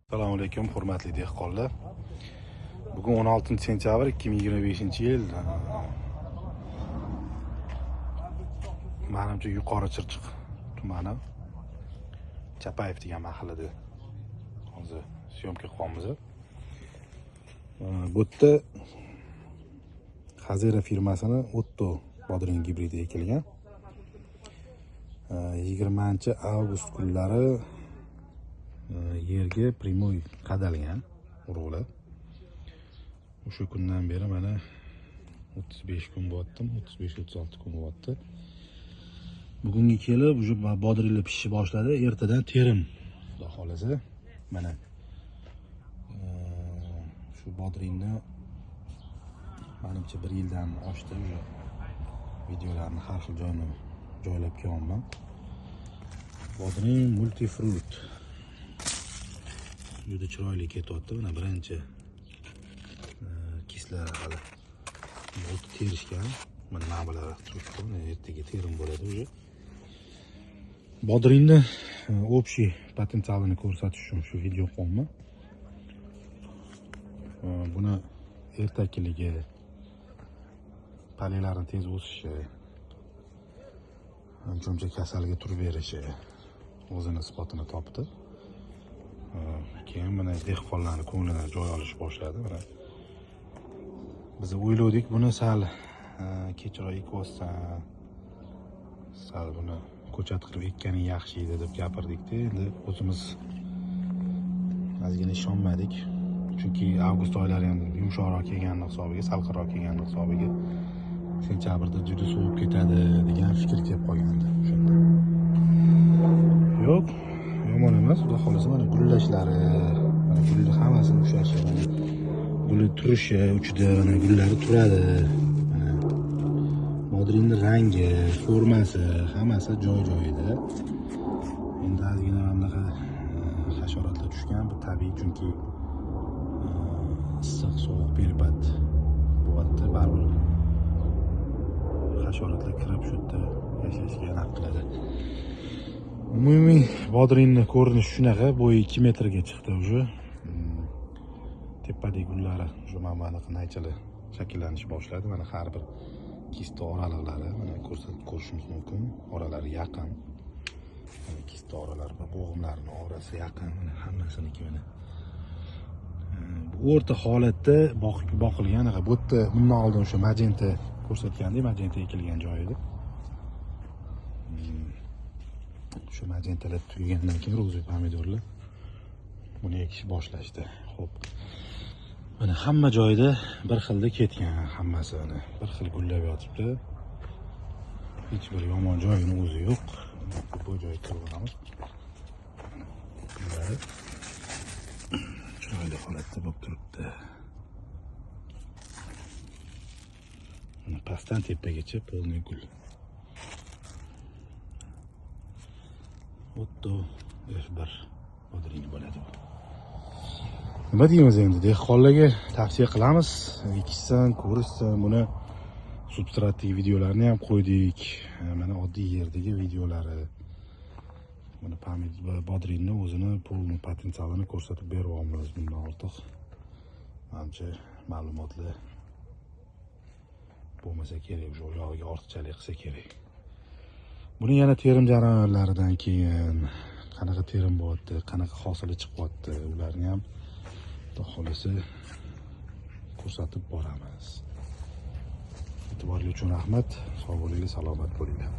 Assalomu alaykum, hurmatli dehqonlar. Bugun 16-sentyabr 2025-yil. Menimcha Yuqori Chirchiq tumani Chapayev degan mahallada hozir syomka qilyapmiz. Bu yerda Hazira firmasini Otto bodring gibridi ekilgan. 20-avgust kunlari yerga primoy qadalgan urug'lar. O'sha kundan beri mana 35 kun bo'lyapti, 35-36 kun bo'lyapti. Bugunga kelib уже bodringlar pishishni boshladi. Ertadan terim, xudo xolasa. Mana shu bodringni menimcha 1 yildan oshdi. Уже videolarni har xil joyni joylab qo'yganman. Bodring multifruit. Juda chiroyli ketyapti. Mana birinchi kislari hali bo'ldi terishgan. Mana navbalar turibdi. Ertaga terim bo'ladi уже. Bodringni общий potensialini ko'rsatish uchun shu video qo'yman. Buni ertakligi, palilarning tez o'sishi, ancha kasalga turib berishi o'zini isbotini topdi. Keyin mana dehqonlarning ko'nglidan joy olish boshladi. Mana biz o'yladik buni sal kechroq ekibsan, sal buni ko'chat qilib ekkaning yaxshi edi deb gapirdik-da. Endi o'zimiz ozgina ishonmadik. Chunki avgust oylari ham yumshoqroq kelganning hisobiga, salqinroq kelganning hisobiga sentyabrda juda sovib ketadi degan fikr kelib qolgandi. Shunda yo'q, yomon emas, xudo xolasa. Mana gullashlari, mana gullar hammasini ushlashi, mana gullar turishi, uchida mana gullari turadi. Mana bodringning rangi, formasi, hammasi joy-joyida. Endi ozgina bunaqa hasharotlar tushgan, bu tabiiy, chunki issiq sovuq period bo'lyapti. Baribir hasharotlar kirib shu yerda yashashga naf qiladi. Umumiy bodringni ko'rinishi shunaqa, bo'yi 2 metrga chiqdi уже. Tepadagi gullari уже mana naychalar shakllanishni boshladi. Mana har bir kista oraliqlari mana ko'rsatib ko'rishimiz mumkin. Oralari yaqin. Mana kista oralari va bo'g'imlarning orasi yaqin. Mana hammasiniki mana. Bu o'rta holatda boqilgan. Bu yerda bundan oldin o'sha magenta ko'rsatgandek, magenta ekilgan joy edi. Shu magentalar tugagandan keyin ro'zi pomidorlar buni ekish boshlashdi. Xo'p. Mana hamma joyda bir xilda ketgan, hammasi mana bir xil gullab yotibdi. Hech bir yomon joyining o'zi yo'q. Bu joyga kiramiz. Chiroyli holatda bo'lib turibdi. Mana pastdan tepagacha polniy gul. Otto F1 bodring bo'ladi bu. Nima deymiz endi, dehqonlarga tavsiya qilamiz, ekishsin, ko'rishsin. Buni substratdagi videolarni ham qo'ydik. Mana oddiy yerdagi videolari. Mana pomidor bodringni o'zini polniy potensialini ko'rsatib beryapmiz. Bundan ortiq menimcha ma'lumotlar bo'lmasa kerak, o'sha oyog'iga ortiqchalik qilsa kerak. Buni yana terim jarayonlaridan keyin qanaqa terim bo'lyapti, qanaqa hosili chiqyapti, ularni ham xudo xolasa ko'rsatib boramiz. E'tiboringiz uchun rahmat. Sog' bo'linglar, salomat bo'linglar.